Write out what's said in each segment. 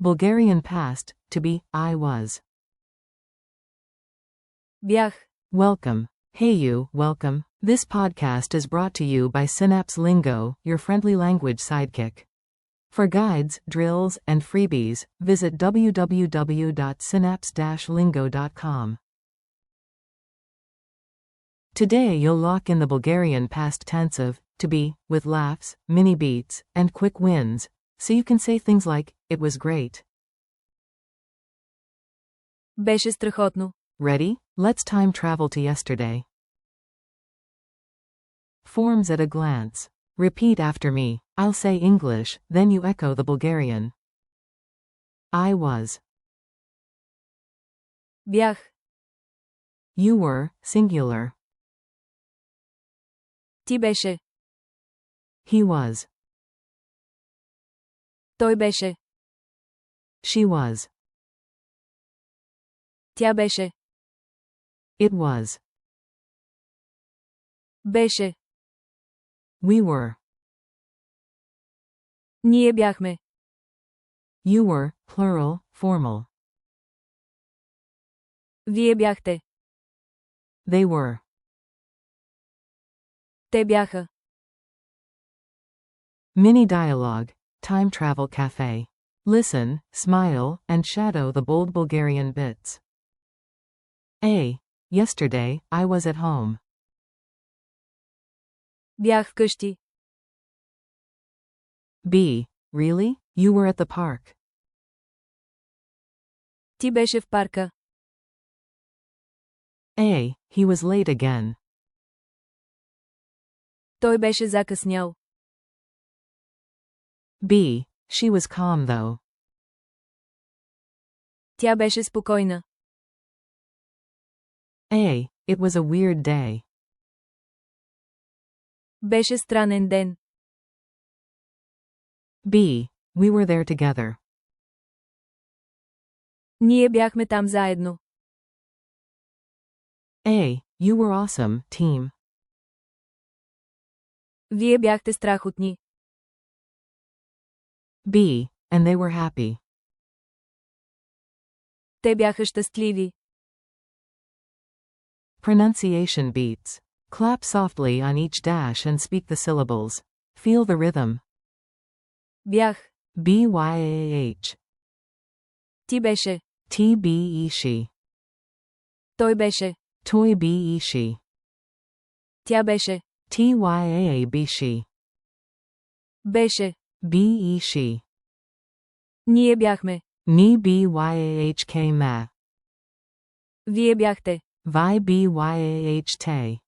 Bulgarian past, to be, I was. Бях. Welcome. Hey you, welcome. This podcast is brought to you by Synapse Lingo, your friendly language sidekick. For guides, drills, and freebies, visit www.synapse-lingo.com. Today you'll lock in the Bulgarian past tense of to be, with laughs, mini beats, and quick wins, so you can say things like, it was great. Беше страхотно. Ready? Let's time travel to yesterday. Forms at a glance. Repeat after me. I'll say English, then you echo the Bulgarian. I was. Бях. You were, singular. Ти беше. He was. Той беше. She was. Тя беше. It was. Беше. We were. Ние бяхме. You were, plural, formal. Вие бяхте. They were. Те бяха. Mini dialogue. Time travel cafe. Listen, smile, and shadow the bold Bulgarian bits. A. Yesterday, I was at home. Бях вкъщи. B. Really? You were at the park. Ти беше в парка. A. He was late again. Той беше закъснял. B. She was calm though. Тя беше спокойна. A. It was a weird day. Беше странен ден. B. We were there together. Ние бяхме там заедно. A. You were awesome, team. Вие бяхте страхотни. B. And they were happy. Те бяха щастливи. Pronunciation beats. Clap softly on each dash and speak the syllables. Feel the rhythm. Бях. B-Y-A-H. Ти беше. T-B-E-She. Той беше. Toy B-E-She. Тя беше. T-Y-A-A-B-She. Беше. B-E-She. Ние бяхме. Ni B-Y-A-H-K ma. Вие бяхте. Vi B-Y-A-H-Te.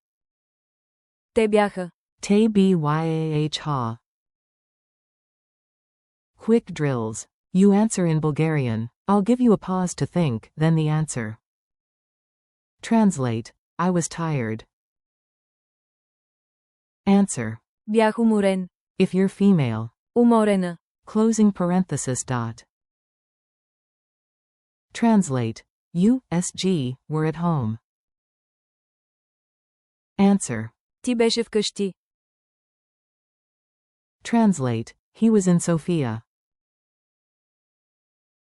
Те бяха. Te B-Y-A-H-Ha. Quick drills. You answer in Bulgarian. I'll give you a pause to think, then the answer. Translate. I was tired. Answer. Бях уморен. If you're female. Уморена. Closing parenthesis dot. Translate. You, SG, were at home. Answer. Ти беше вкъщи. Translate. He was in Sofia.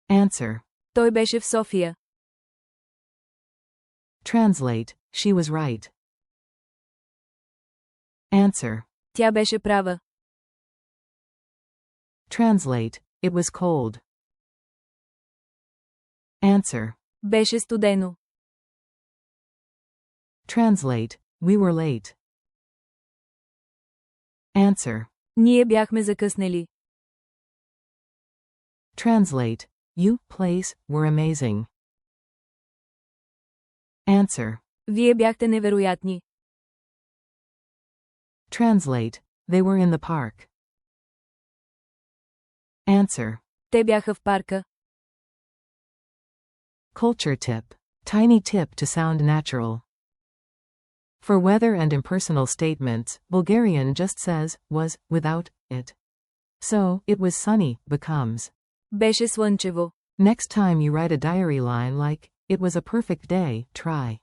Answer. Той беше в София. Translate. She was right. Answer. Тя беше права. Translate. It was cold. Answer. Беше студено. Translate. We were late. Answer. Ние бяхме закъснели. Translate. You, place, were amazing. Answer. Вие бяхте невероятни. Translate. They were in the park. Answer. Те бяха в парка. Culture tip. Tiny tip to sound natural. For weather and impersonal statements, Bulgarian just says, was, without, it. So, it was sunny, becomes. Беше слънчево. Next time you write a diary line like, it was a perfect day, try.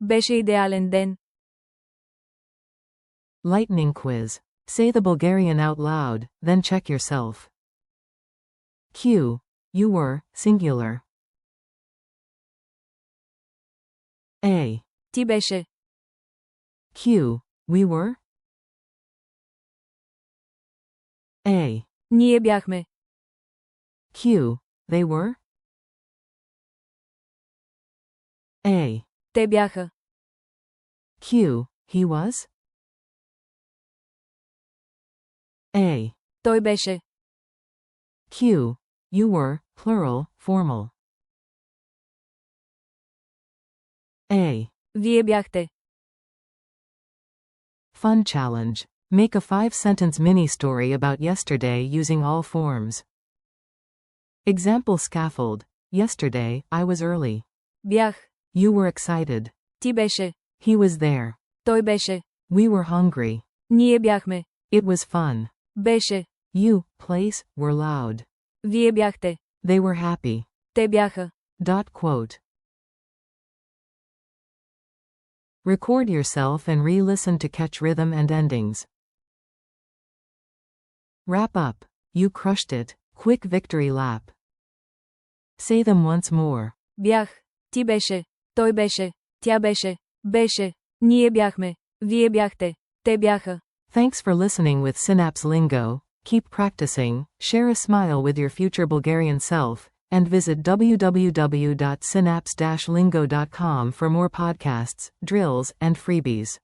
Беше идеален ден. Lightning quiz. Say the Bulgarian out loud, then check yourself. Q. you were, singular. A. Ти беше. Q. We were. A. Ние бяхме. Q. They were. A. Те бяха. Q. He was. A. Той беше. Q. You were, plural, formal. A. Вие бяхте. Fun challenge. Make a 5-sentence mini-story about yesterday using all forms. Example scaffold. Yesterday, I was early. Бях. You were excited. Ти беше. He was there. Той беше. We were hungry. Ние бяхме. It was fun. Беше. You, place, were loud. Вие бяхте. They were happy. Те бяха. Quote. Record yourself and re-listen to catch rhythm and endings. Wrap up. You crushed it. Quick victory lap. Say them once more. Бях. Ти беше. Той беше. Тя беше. Беше. Ние бяхме. Вие бяхте. Те бяха. Thanks for listening with Synapse Lingo. Keep practicing, share a smile with your future Bulgarian self, and visit www.synapse-lingo.com for more podcasts, drills, and freebies.